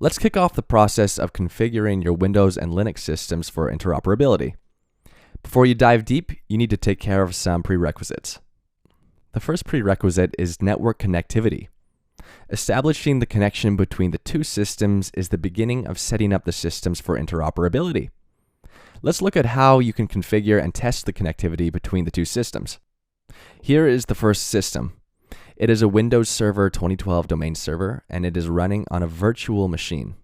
Let's kick off the process of configuring your Windows and Linux systems for interoperability. Before you dive deep, you need to take care of some prerequisites. The first prerequisite is network connectivity. Establishing the connection between the two systems is the beginning of setting up the systems for interoperability. Let's look at how you can configure and test the connectivity between the two systems. Here is the first system. It is a Windows Server 2012 domain server, and it is running on a virtual machine.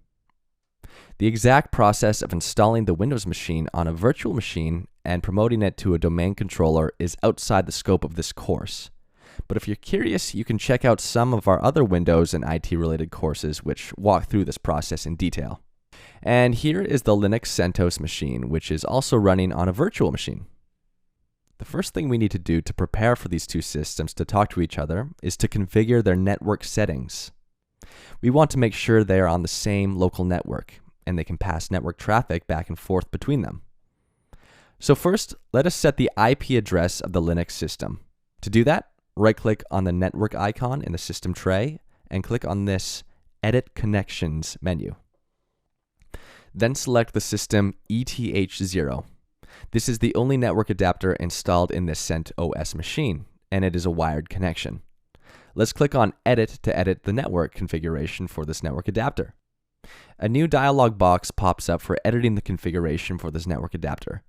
The exact process of installing the Windows machine on a virtual machine and promoting it to a domain controller is outside the scope of this course. But if you're curious, you can check out some of our other Windows and IT-related courses which walk through this process in detail. And here is the Linux CentOS machine, which is also running on a virtual machine. The first thing we need to do to prepare for these two systems to talk to each other is to configure their network settings. We want to make sure they are on the same local network, and they can pass network traffic back and forth between them. So first, let us set the IP address of the Linux system. To do that, right-click on the network icon in the system tray and click on this Edit Connections menu. Then select the system ETH0. This is the only network adapter installed in this CentOS machine, and it is a wired connection. Let's click on Edit to edit the network configuration for this network adapter. A new dialog box pops up for editing the configuration for this network adapter.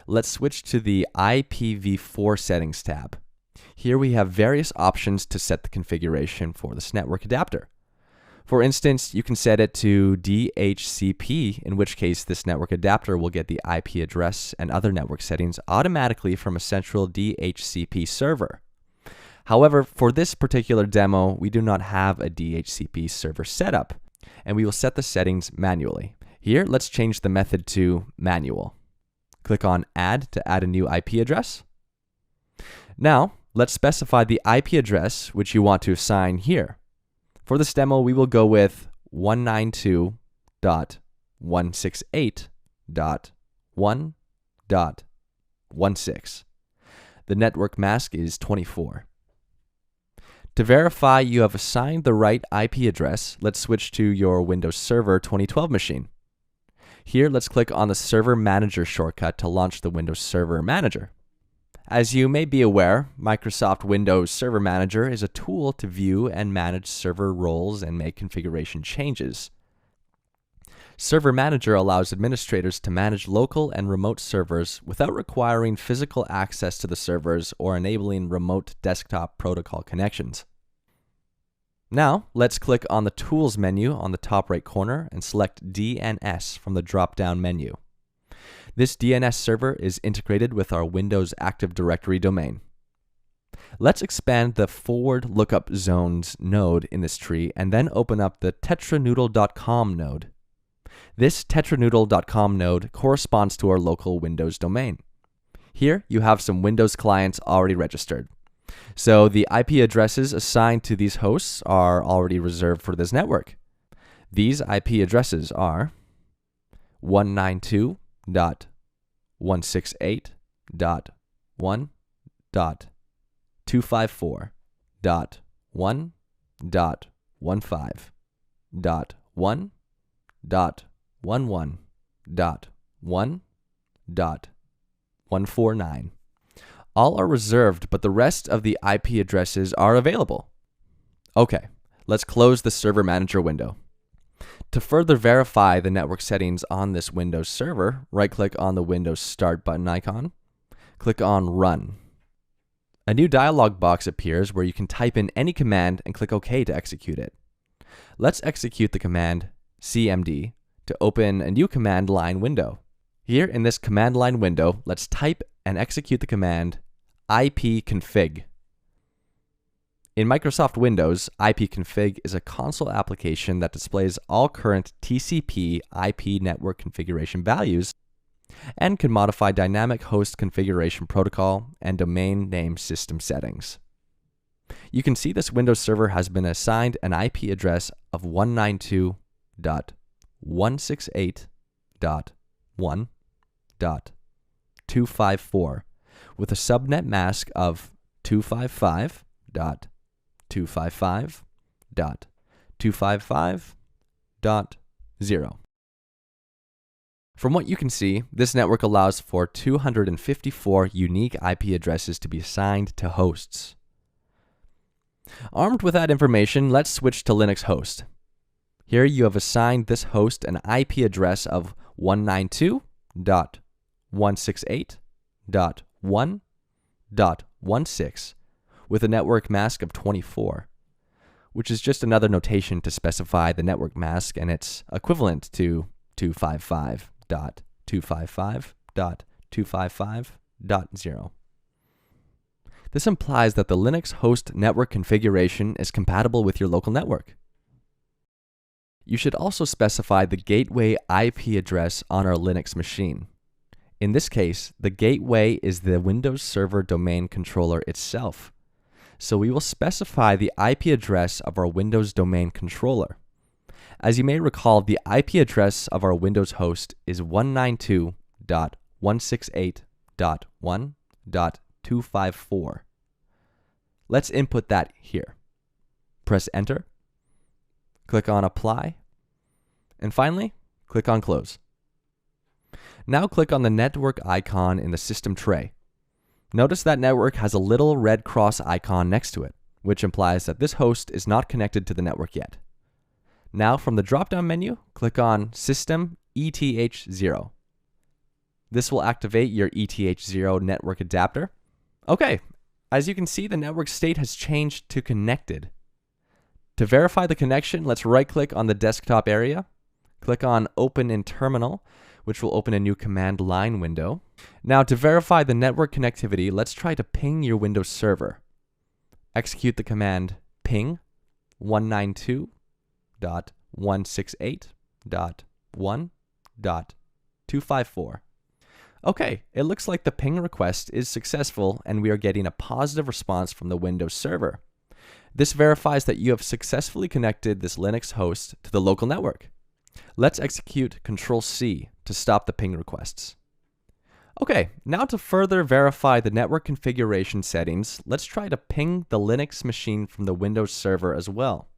Let's switch to the IPv4 settings tab. Here we have various options to set the configuration for this network adapter. For instance, you can set it to DHCP, in which case this network adapter will get the IP address and other network settings automatically from a central DHCP server. However, for this particular demo, we do not have a DHCP server setup, and we will set the settings manually. Here, let's change the method to manual. Click on Add to add a new IP address. Now, let's specify the IP address which you want to assign here. For this demo, we will go with 192.168.1.16. The network mask is 24. To verify you have assigned the right IP address, let's switch to your Windows Server 2012 machine. Here, let's click on the Server Manager shortcut to launch the Windows Server Manager. As you may be aware, Microsoft Windows Server Manager is a tool to view and manage server roles and make configuration changes. Server Manager allows administrators to manage local and remote servers without requiring physical access to the servers or enabling remote desktop protocol connections. Now, let's click on the Tools menu on the top right corner and select DNS from the drop-down menu. This DNS server is integrated with our Windows Active Directory domain. Let's expand the forward lookup zones node in this tree and then open up the tetranoodle.com node. This tetranoodle.com node corresponds to our local Windows domain. Here you have some Windows clients already registered. So the IP addresses assigned to these hosts are already reserved for this network. These IP addresses are 192.168.1.254.1.1.1.149. All are reserved, but the rest of the IP addresses are available. Okay, let's close the Server Manager window. To further verify the network settings on this Windows server, right-click on the Windows Start button icon. Click on Run. A new dialog box appears where you can type in any command and click OK to execute it. Let's execute the command cmd to open a new command line window. Here in this command line window, let's type and execute the command ipconfig. In Microsoft Windows, ipconfig is a console application that displays all current TCP IP network configuration values and can modify dynamic host configuration protocol and domain name system settings. You can see this Windows server has been assigned an IP address of 192.168.1.254 with a subnet mask of 255.255.255.255.255 0. From what you can see, this network allows for 254 unique IP addresses to be assigned to hosts. Armed with that information, let's switch to Linux host. Here you have assigned this host an IP address of 192.168.1.16 with a network mask of 24, which is just another notation to specify the network mask, and it's equivalent to 255.255.255.0. This implies that the Linux host network configuration is compatible with your local network. You should also specify the gateway IP address on our Linux machine. In this case, the gateway is the Windows Server domain controller itself. So we will specify the IP address of our Windows domain controller. As you may recall, the IP address of our Windows host is 192.168.1.254. Let's input that here. Press Enter. Click on Apply. And finally, click on Close. Now click on the network icon in the system tray. Notice that network has a little red cross icon next to it, which implies that this host is not connected to the network yet. Now from the drop-down menu, click on System ETH0. This will activate your ETH0 network adapter. Okay, as you can see, the network state has changed to connected. To verify the connection, let's right-click on the desktop area, click on Open in Terminal, which will open a new command line window. Now to verify the network connectivity, let's try to ping your Windows server. Execute the command ping 192.168.1.254. Okay, it looks like the ping request is successful and we are getting a positive response from the Windows server. This verifies that you have successfully connected this Linux host to the local network. Let's execute Control-C to stop the ping requests. Okay, now to further verify the network configuration settings, let's try to ping the Linux machine from the Windows server as well.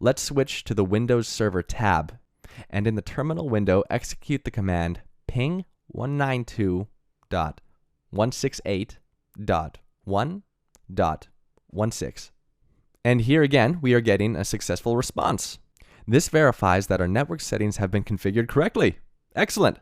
Let's switch to the Windows Server tab, and in the terminal window, execute the command ping 192.168.1.16. And here again, we are getting a successful response. This verifies that our network settings have been configured correctly. Excellent!